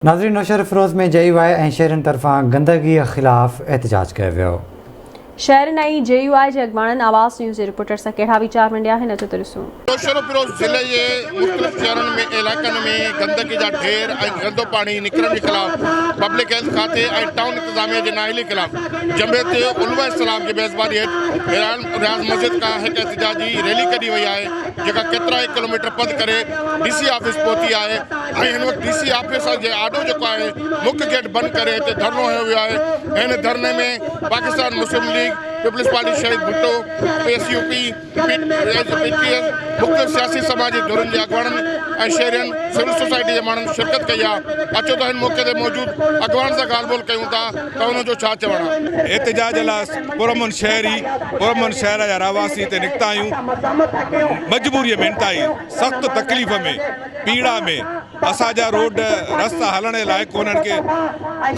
नाज़रीन नौशहर फ़िरोज़ में JUI ऐं शहरनि तरफ़ां गंदगीअ ख़िलाफ़ एहतजाज कयो वियो। शहरनि ऐं JUI जे अॻवाननि आवाज़ न्यूज़ जे रिपोर्टर सां कहिड़ा वीचार मंडिया आहिनि अचो त ॾिसूं। नौशहर फ़िरोज़ ज़िले जे मुख़्तलिफ़ शहरनि में इलाइक़नि में गंदगी जा ढेर ऐं गंदो पाणी निकिरण जे ख़िलाफ़ पब्लिक हेल्थ खाते ऐं टाउन इंतिज़ामिया जे नाअहली ख़िलाफ़ जमियत उलमा इस्लाम जी मेज़बानी हेठि रियाज़ मस्जिद खां हिकु एहतजाजी रैली कढी वई आहे, जेका केतिरा ई किलोमीटर पंधु करे DC ऑफिस पहुती आहे ऐं हिन वक़्तु DC ऑफिस जे आॾो जेको आहे मुख्य गेट बंदि करे हिते धरनो हयो वियो आहे। हिन धरने में पाकिस्तान मुस्लिम लीग, पीपल्स पार्टी शहीद भुट्टो, PSUP, PTS, मुख़्तलिफ़ सियासी समाजी धुरनि जे अॻवाननि ऐं शहरियुनि सिविल सोसाइटी जे माण्हुनि शिरकत कई आहे। अचो त हिन मौक़े ते मौजूदु अॻवान सां ॻाल्हि ॿोल कयूं था त हुनजो छा चवणु आहे। एहतजाज लाइ पुरमन शहर जा रहवासी हिते निकिता आहियूं। मजबूरीअ में निकिता आहियूं, सख़्तु तकलीफ़ में, पीड़ा में। असांजा रोड रस्ता हलण जे लाइ कोन्हनि के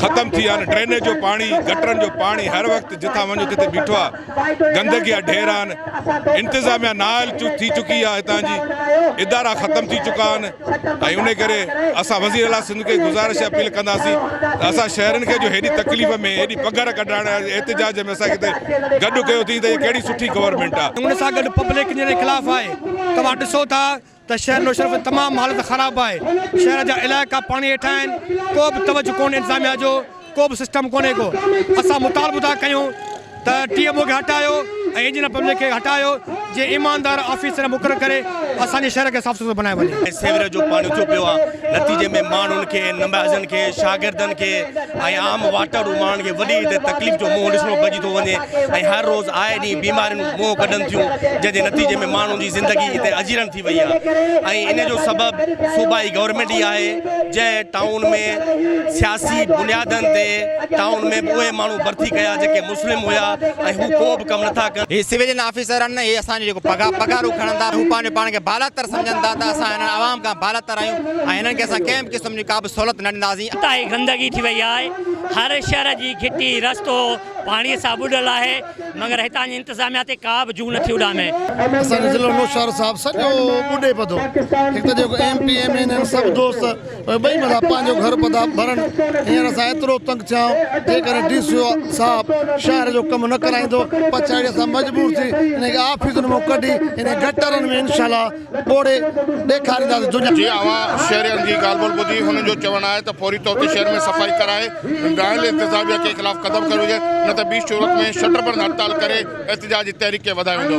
ख़तम थी विया आहिनि। ड्रेनेज जो पाणी, गटरनि जो पाणी हर वक़्तु जिथां वञो तिथे बीठो आहे। गंदगी जा ढेर आहिनि। इंतिज़ामिया नाअहल थी चुकी आहे, हितां जी इदारा ख़तम थी चुका आहिनि ऐं उन करे असां वज़ीर आला सिंध खे गुज़ारिश अपील कंदासीं त असां शहरनि खे जो हेॾी तकलीफ़ में हेॾी पघर कढाइण एहतजाज में असांखे हिते गॾु कयो थी त इहा कहिड़ी सुठी गवर्नमेंट आहे। उन सां गॾु पब्लिक जे ख़िलाफ़ आहे। तव्हां ॾिसो था त शहर नौशहर में तमामु हालत ख़राबु आहे। शहर जा इलाइक़ा पाणी हेठां आहिनि, को बि तवजो कोन्हे इंतिज़ामिया जो, को बि सिस्टम कोन्हे को। असां मुतालबो था कयूं त TMO खे हटायो ऐं इंजीनियर पब्लिक खे हटायो, जे ईमानदार ऑफिसर मुक़ररु करे असांजे शहर खे साफ़ सुथरो बनाए वञे। सेवरेज जो पाणी उथो पियो आहे, नतीजे में माण्हुनि खे, नमाज़नि खे, शागिर्दनि खे ऐं आम वाटर माण्हुनि खे वॾी तकलीफ़ जो मुंहुं ॾिसणो पइजी थो वञे ऐं हर रोज़ आए ॾींहुं बीमारियूं मुंहुं कढनि थियूं, जंहिंजे नतीजे में माण्हुनि जी ज़िंदगी हिते अजीरन थी वई आहे। ऐं इन जो सबबु सूबाई गवर्नमेंट ई आहे, जंहिं टाउन में सियासी बुनियादनि ते टाउन में उहे माण्हू भर्ती कया जेके मुस्लिम हुया ऐं हू को बि कमु नथा कनि। ये सिविलियन ऑफिसर आहिनि, हे असांजो जेको पगारूं खणनि था, हू पंहिंजे पाण खे बालातर सम्झनि था त असां हिन आवाम खां बालातर आहियूं ऐं हिननि खे असां कंहिं बि क़िस्म जी का बि सहूलियत न ॾींदासीं। हितां ई गंदगी थी वई आहे, हर शहर जी घिटी रस्तो पाणीअ सां ॿुॾल आहे, मगर हितां जी इंतिज़ामिया ते का बि जू नथी उॾामे। असांजो ज़िलो नौशहर साहिबु सॼो ॿुॾे पधो। हिकु त जेको MP MN सभु दोस्त ॿई मथां पंहिंजो घर पधा भरनि। हींअर असां एतिरो तंग थिया आहियूं, जेकॾहिं DCO साहिबु शहर जो कमु न कराईंदो पछाड़ी असां मजबूर थी हिनखे ऑफिसुनि मां कढी हिन गटरनि में इंशाल्लाह ॿोड़े ॾेखारींदासीं। जी आवाज़ शहरियुनि जी ॻाल्हि ॿोल ॿुधी हुननि जो चवणु आहे त फौरी तौर ते शहर में सफ़ाई कराए नाअहल इंतिज़ामिया के ख़िलाफ़ क़दम कयो वञे, न त ॿी सूरत में शटर बंदि हड़ताल करे एहतजाज जी तहरीक खे वधायो वेंदो।